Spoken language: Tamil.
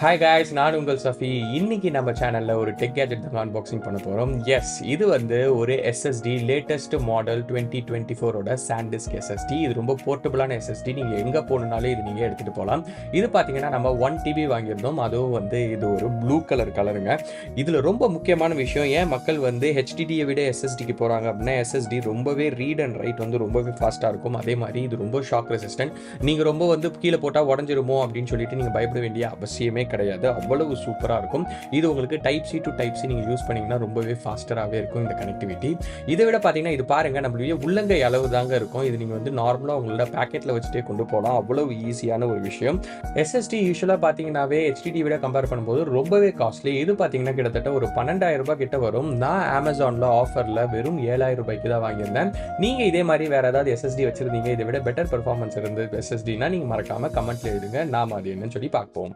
ஹாய் காய்ஸ், நான் உங்கள் சஃபி. இன்னைக்கு நம்ம சேனலில் ஒரு டெக் கேஜெட் தான் அன்பாக்சிங் பண்ண போகிறோம். எஸ், இது வந்து ஒரு எஸ்எஸ்டி லேட்டஸ்ட் மாடல் 2024ஓட சாண்டிஸ்க் எஸ்எஸ்டி. இது ரொம்ப போர்ட்டபுளான எஸ்எஸ்டி. நீங்கள் எங்கே போகணுன்னாலும் இது நீங்கள் எடுத்துகிட்டு போகலாம். இது பார்த்தீங்கன்னா நம்ம 1 TB வாங்கியிருந்தோம். அதுவும் வந்து இது ஒரு ப்ளூ கலருங்க. இதில் ரொம்ப முக்கியமான விஷயம், ஏன் மக்கள் வந்து ஹெச்டிடியை விட எஸ்எஸ்டிக்கு போகிறாங்க அப்படின்னா, எஸ்எஸ்டி ரொம்பவே ரீட் அண்ட் ரைட் வந்து ரொம்பவே ஃபாஸ்ட்டாக இருக்கும். அதே மாதிரி இது ரொம்ப ஷாக் ரெசிஸ்டன்ட். நீங்கள் ரொம்ப வந்து கீழே போட்டால் உடஞ்சிருமோ அப்படின்னு சொல்லிட்டு நீங்கள் பயப்பட வேண்டிய அவசியமே கிடையாது. அவ்வளவு சூப்பராக இருக்கும். இது உங்களுக்கு type C to type C நீங்கள் யூஸ் பண்ணிங்கன்னா ரொம்பவே ஃபாஸ்டராகவே இருக்கும் இந்த கனெக்டிவிட்டி. இதை விட பார்த்தீங்கன்னா இது பாருங்கள், நம்மளுடைய உள்ளங்கை அளவு தாங்க இருக்கும். இது நீங்கள் வந்து நார்மலாக உங்களோட பேக்கெட்டில் வச்சுட்டே கொண்டு போகலாம். அவ்வளவு ஈஸியான ஒரு விஷயம். எஸ்எஸ்டி யூஸ்வலாக பார்த்தீங்கன்னாவே ஹெச்டிடி விட கம்பேர் பண்ணும்போது ரொம்பவே காஸ்ட்லி. இது பார்த்தீங்கன்னா கிட்டத்தட்ட ஒரு 12,000 ரூபாய் கிட்ட வரும். நான் அமேசானில் ஆஃபரில் வெறும் 7,000 ரூபாய்க்கு தான் வாங்கியிருந்தேன். நீங்கள் இதே மாதிரி வேறு ஏதாவது எஸ்எஸ்டி வச்சுருந்தீங்க, இதை விட பெட்டர் பெர்ஃபார்மன்ஸ் இருந்து எஸ்எஸ்டினா நீங்கள் மறக்காமல் கமெண்ட்டில் எழுதுங்க. நாம் அது என்னன்னு சொல்லி பார்ப்போம்.